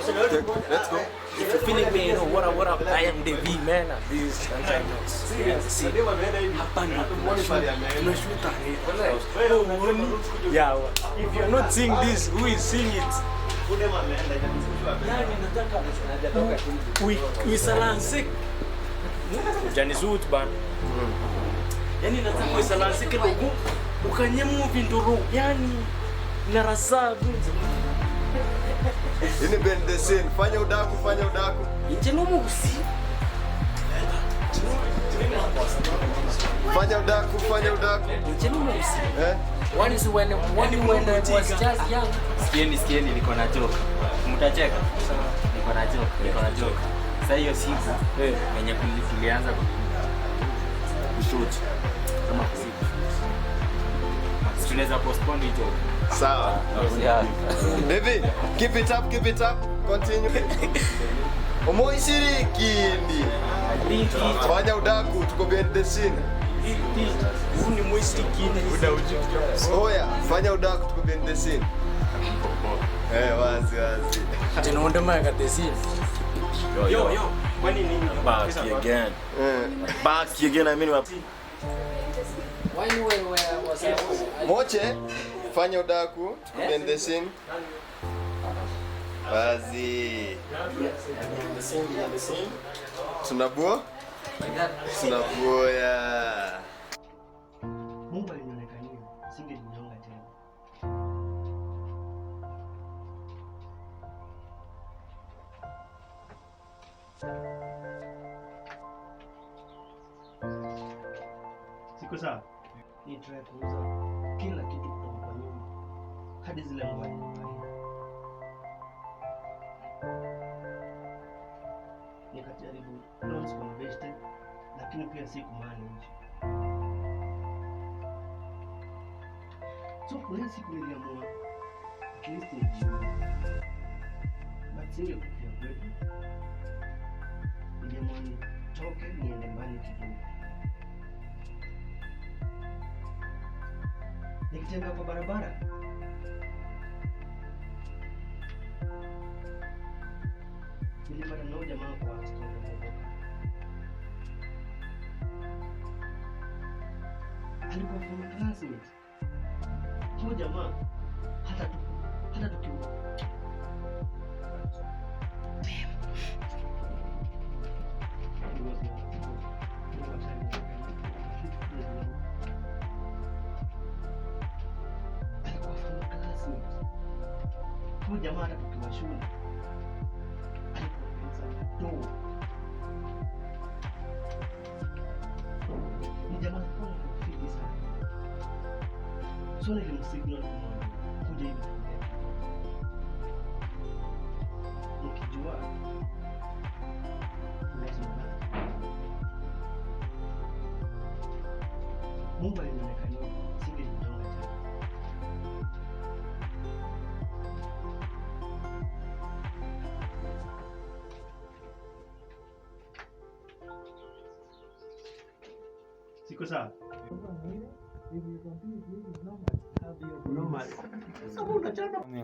Let's go. If you're feeling me, you know what up? I am the V man. This see. Yeah. If you're not seeing this, who is seeing it? We salansi. Jani suit ban. Yani nataka we salansi kidogo. Ukanyemu vinduru. Yani narasabu. Ini bend the scene. Fanya udaku. Injenumu usi. Fanya udaku. Injenumu usi. When was just young. Sikieni niko na joke. Mtacheka. Niko na joke. Sasa hiyo siku wenye tulianza kushoot kama siku. Tunaweza postpone hiyo. Sawa. Yeah. Baby, keep it up. Continue. Omoishirikini. Fanya udaku, tuko behind the scene. Uni muishirikini. Oya, fanya udaku, tuko behind the scene. Wazi. Tena ndo maka the scene. Yo. Kwani nini? Back again. I mean what? Why you was Moche, fanya udaku, tuko behind the scene. Wazi. Tunaboa ya. Mungu alinionekania, singejinyonga tena. Siko sawa. Ni try kuuza kila kitu kutoka kwa nyumba hadi zile nguo nyumbani. Nikajaribu loans kwa invested, lakini pia si kumanage. So kwa siku niliamua at least nijiunge. But singekufia kwetu. Niliamua nitoke niende mbali kidogo. Nikitembea kwa barabara nilipata na jamaa kwa store moja. Alikuwa former classmate. Huyo jamaa hata tukiwa huyu jamaa hata tukiwa shule alipopesa ni jamaa kwa kufiki sana. So nilimsignal kumwambia kuja hivi nikijua lazima Mungu alinionekania singejinyonga tena. Siko sawa. Normal.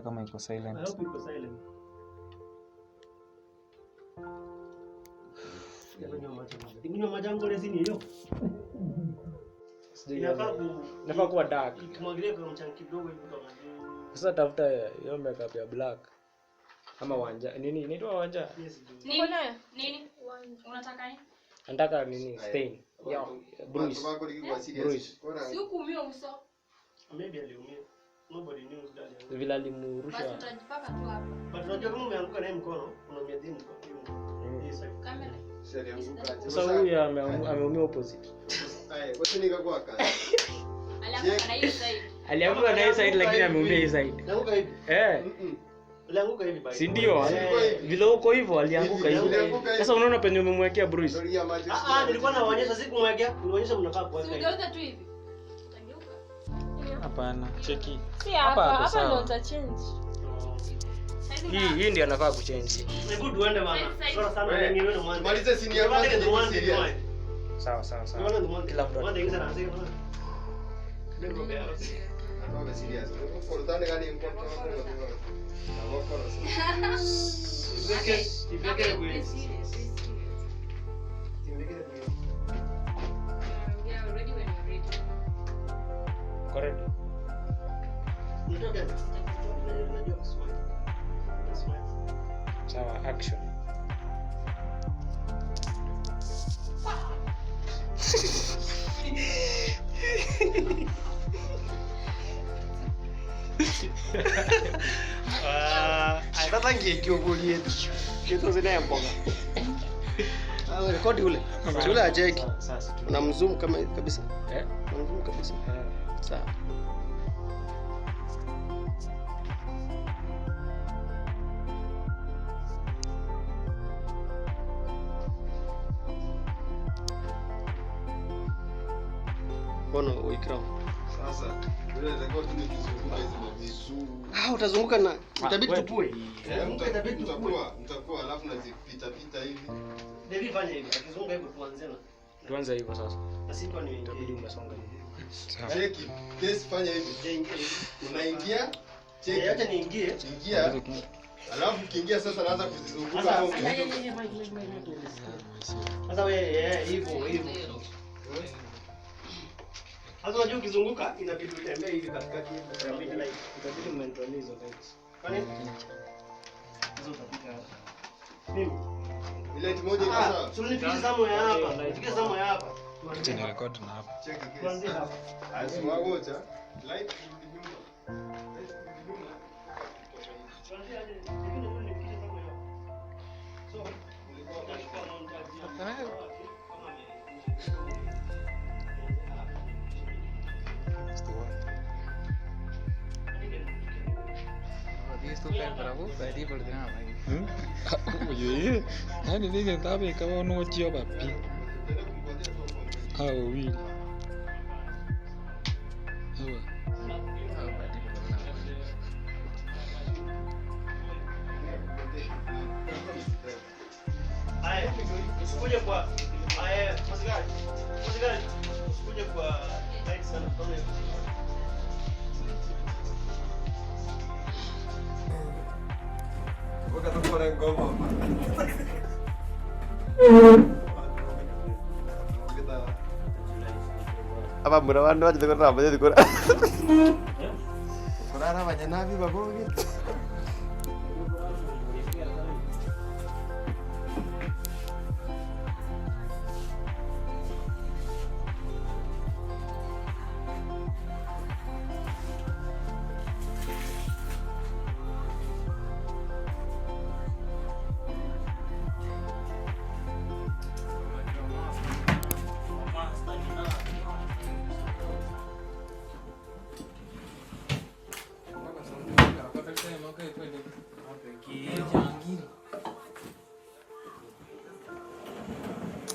Kama iko silent. I hope iko silent. Ndio majango lezi ni hiyo. Nafaa kuwa dark. Kimwagilia kwa mchanga kidogo hivi kama Sasa tafuta hiyo makeup ya black. Kama wanja. Nini? Inaitwa wanja? Nini nayo? Nini? Unataka nini? Nataka nini? Stain. Ya Bruce. Si hukuumia uso. Maybe aliumia. Nobody knows that. Vile alimurusha. Basi utajipaka tu hapo. But unajua kama umeanguka naye mkono, unaumia dhini kwa hiyo. Kamera. Sasa huyu ameumia opposite. Wacha nikakwaka. Alianguka na hiyo side. Alianguka na hiyo side lakini ameumia hiyo side. Alianguka hivi. Alianguka hivi basi. Si ndio? Vile uko hivyo alianguka hivi. Sasa unaona penye umemwekea Bruce. Nilikuwa naonyesha sikumwekea, nilionyesha mnafaa kuweka hivi. Ugeuza tu hivi. Utageuka. Hapana, cheki. Si hapa ndo uta change. Hii ndio anafaa kuchange. Hebu tuende mama. Sasa sana wengi wewe mwanzo. Maliza sini ya kwanza ni serious. Sawa. Kila mtu. Mwanzo ingiza na sisi. Ndio bea. Ndio serious. Kwa tani gani mko Tivekele kweli. Be serious. Tivekele kweli. We are ready when you're ready. Correct. Nitoke. Najua kuswali. Kuswali. Sawa, action. Sasa ngekiogolie. Kitu zile mboga. Rekodi ule. Ule acheki. Sasa tu. Unamzoom kama kabisa. Eh? Unamzoom kabisa. Sawa. Bono uikrao. Sasa yule atakuwa tu nikizunguka hizo mavisu. Utazunguka na itabidi wewe. tupue. Mtakuwa alafu nazipita hivi. Devi fanya hivi. Akizunguka hivyo tuanze na. Tuanze hivyo sasa. Na sisi kwa ni Itabidi umesonga hivi. Sawa. Cheki. Test fanya hivi. Unaingia. Cheki. Acha niingie. Ingia. Alafu ukiingia sasa naanza kuzizunguka Sasa hapo. sasa wewe hivyo. Sasa unajua ukizunguka inabidi utembee hivi katikati ya piramidi na itabidi umentrol hizo lights. Kwani? Hizo utapita hapa. Mimi Ile moja iko sawa. Tulifikia zamu ya hapa. Tulifikia zamu ya hapa. Acha ni record na hapa. Cheki Tuanze kesi. hapa. Asiwagocha. Light nyuma. Tuanze aje? Hivi ndio tulifikia zamu ya hapa. So, utachukua montage ya Oye, yani nige tabe kama no chio papi. Hao wili. Hawa. haya, usikuje kwa haya, masigari. Usikuje kwa light sana kama hiyo. Wakati kwa ngoma. Apa murawan aja tukar apa jadi tukar. Kurang apa nabi bago gitu.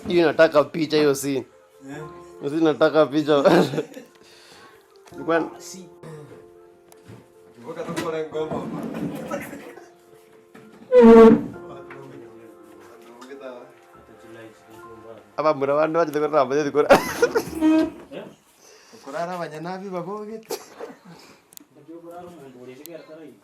Hiyo nataka picha hiyo scene. Hiyo nataka picha. Bwana si. Wakati kwa ngoma. Apa murawan aja tukar apa jadi tukar. Kurang apa nabi bago gitu. Unajua bora mundu ulisikia tarai.